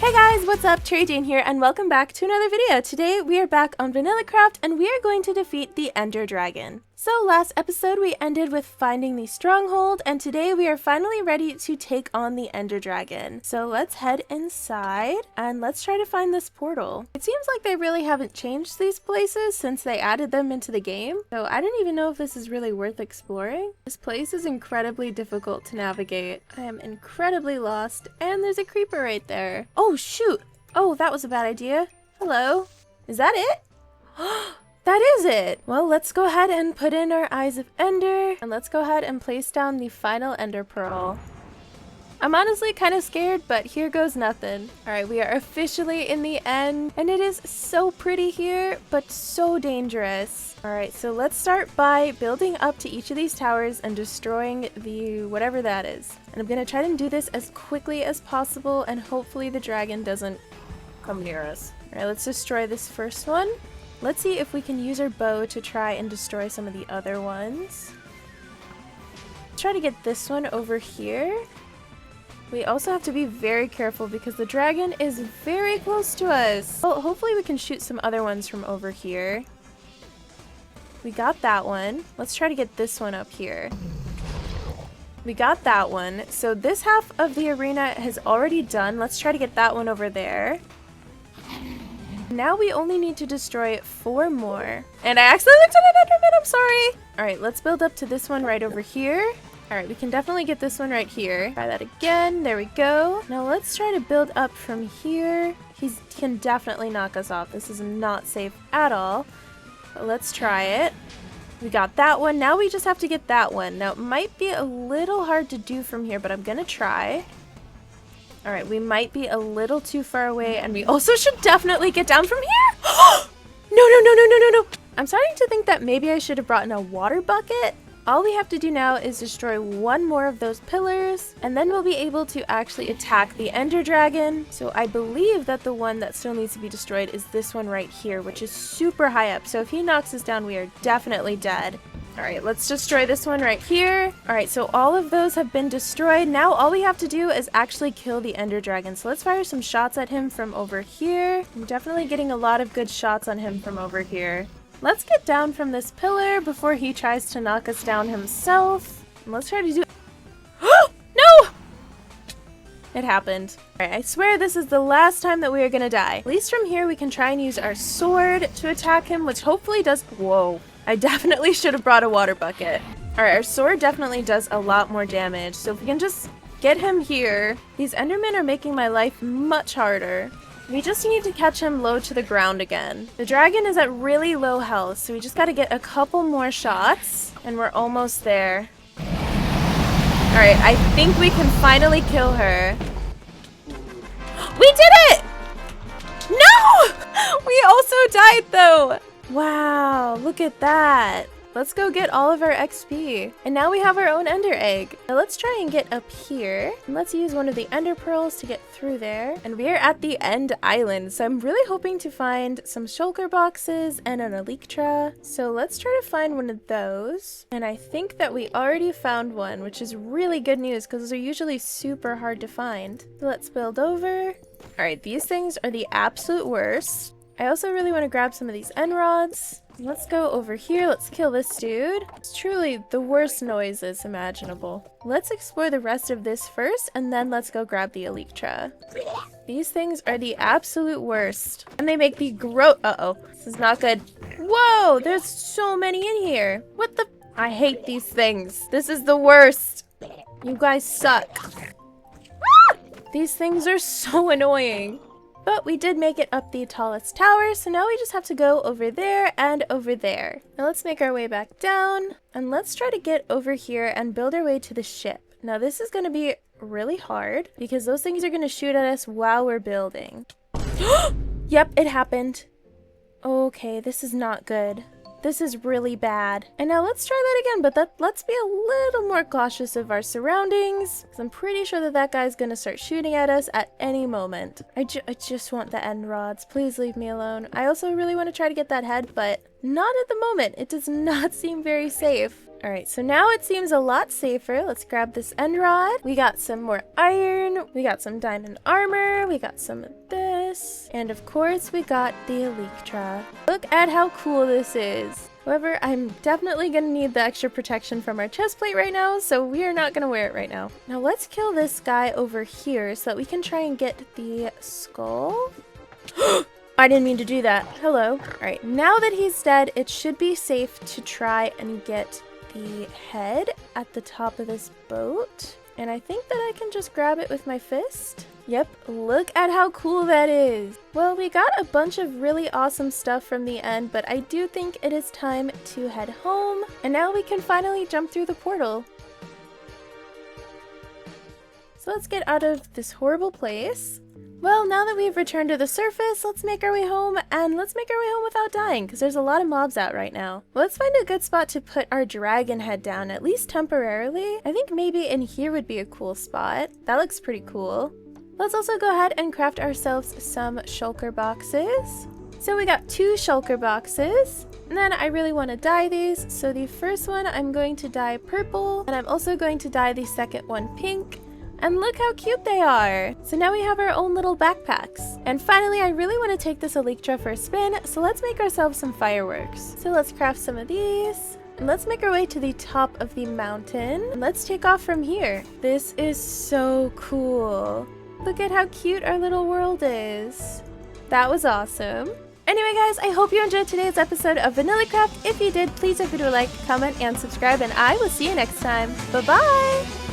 Hey guys, what's up? Cherry Jane here and welcome back to another video. Today we are back on VanillaCraft and we are going to defeat the Ender Dragon. So last episode we ended with finding the stronghold and today we are finally ready to take on the Ender Dragon. So let's head inside and let's try to find this portal. It seems like they really haven't changed these places since they added them into the game. So I don't even know if this is really worth exploring. This place is incredibly difficult to navigate. I am incredibly lost and there's a creeper right there. Oh shoot! Oh, that was a bad idea. Hello? Is that it? That is it! Well, let's go ahead and put in our Eyes of Ender, and let's go ahead and place down the final Ender Pearl. I'm honestly kind of scared, but here goes nothing. Alright, we are officially in the end, and it is so pretty here, but so dangerous. Alright, so let's start by building up to each of these towers and destroying the whatever that is. And I'm gonna try to do this as quickly as possible, and hopefully the dragon doesn't come near us. Alright, let's destroy this first one. Let's see if we can use our bow to try and destroy some of the other ones. Let's try to get this one over here. We also have to be very careful because the dragon is very close to us. Well, hopefully we can shoot some other ones from over here. We got that one. Let's try to get this one up here. We got that one. So this half of the arena has already done. Let's try to get that one over there. Now we only need to destroy 4 more. And I accidentally looked at an Enderman, I'm sorry! Alright, let's build up to this one right over here. Alright, we can definitely get this one right here. Try that again, there we go. Now let's try to build up from here. He can definitely knock us off. This is not safe at all. But let's try it. We got that one, now we just have to get that one. Now it might be a little hard to do from here, but I'm gonna try. Alright, we might be a little too far away, and we also should definitely get down from here! No! I'm starting to think that maybe I should have brought in a water bucket. All we have to do now is destroy 1 more of those pillars, and then we'll be able to actually attack the Ender Dragon. So I believe that the one that still needs to be destroyed is this one right here, which is super high up. So if he knocks us down, we are definitely dead. Alright, let's destroy this one right here. Alright, so all of those have been destroyed. Now all we have to do is actually kill the Ender Dragon. So let's fire some shots at him from over here. I'm definitely getting a lot of good shots on him from over here. Let's get down from this pillar before he tries to knock us down himself. And let's try to do... No! It happened. Alright, I swear this is the last time that we are gonna die. At least from here we can try and use our sword to attack him, which hopefully does... Whoa. I definitely should have brought a water bucket. Alright, our sword definitely does a lot more damage, so if we can just get him here. These Endermen are making my life much harder. We just need to catch him low to the ground again. The dragon is at really low health, so we just gotta get a couple more shots, and we're almost there. Alright, I think we can finally kill her. We did it! No! We also died though! Wow, look at that. Let's go get all of our XP. And now we have our own Ender Egg. Now let's try and get up here. And let's use one of the Ender Pearls to get through there. And we are at the End Island. So I'm really hoping to find some shulker boxes and an Elytra. So let's try to find one of those. And I think that we already found one, which is really good news because those are usually super hard to find. So let's build over. Alright, these things are the absolute worst. I also really want to grab some of these end rods. Let's go over here. Let's kill this dude. It's truly the worst noises imaginable. Let's explore the rest of this first, and then let's go grab the Elytra. These things are the absolute worst. And they make the Uh-oh. This is not good. Whoa! There's so many in here. What the... I hate these things. This is the worst. You guys suck. Ah! These things are so annoying. But we did make it up the tallest tower, so now we just have to go over there and over there. Now let's make our way back down, and let's try to get over here and build our way to the ship. Now this is going to be really hard, because those things are going to shoot at us while we're building. Yep, it happened. Okay, this is not good. This is really bad. And now let's try that again, but let's be a little more cautious of our surroundings, because I'm pretty sure that guy's gonna start shooting at us at any moment. I just want the end rods. Please leave me alone. I also really want to try to get that head, but not at the moment. It does not seem very safe. Alright, so now it seems a lot safer. Let's grab this end rod. We got some more iron. We got some diamond armor. We got some of this. And of course, we got the elytra. Look at how cool this is. However, I'm definitely going to need the extra protection from our chest plate right now, so we are not going to wear it right now. Now let's kill this guy over here so that we can try and get the skull. I didn't mean to do that. Hello. Alright, now that he's dead, it should be safe to try and get the head at the top of this boat. And I think that I can just grab it with my fist. Yep, look at how cool that is. Well, we got a bunch of really awesome stuff from the end, but I do think it is time to head home. And now we can finally jump through the portal. So let's get out of this horrible place. Well, now that we've returned to the surface, let's make our way home, and let's make our way home without dying, because there's a lot of mobs out right now. Let's find a good spot to put our dragon head down, at least temporarily. I think maybe in here would be a cool spot. That looks pretty cool. Let's also go ahead and craft ourselves some shulker boxes. So we got 2 shulker boxes, and then I really want to dye these. So the first one I'm going to dye purple, and I'm also going to dye the second one pink. And look how cute they are! So now we have our own little backpacks. And finally, I really want to take this elytra for a spin, so let's make ourselves some fireworks. So let's craft some of these. And let's make our way to the top of the mountain. And let's take off from here. This is so cool. Look at how cute our little world is. That was awesome. Anyway guys, I hope you enjoyed today's episode of VanillaCraft. If you did, please don't forget to like, comment, and subscribe, and I will see you next time. Bye-bye!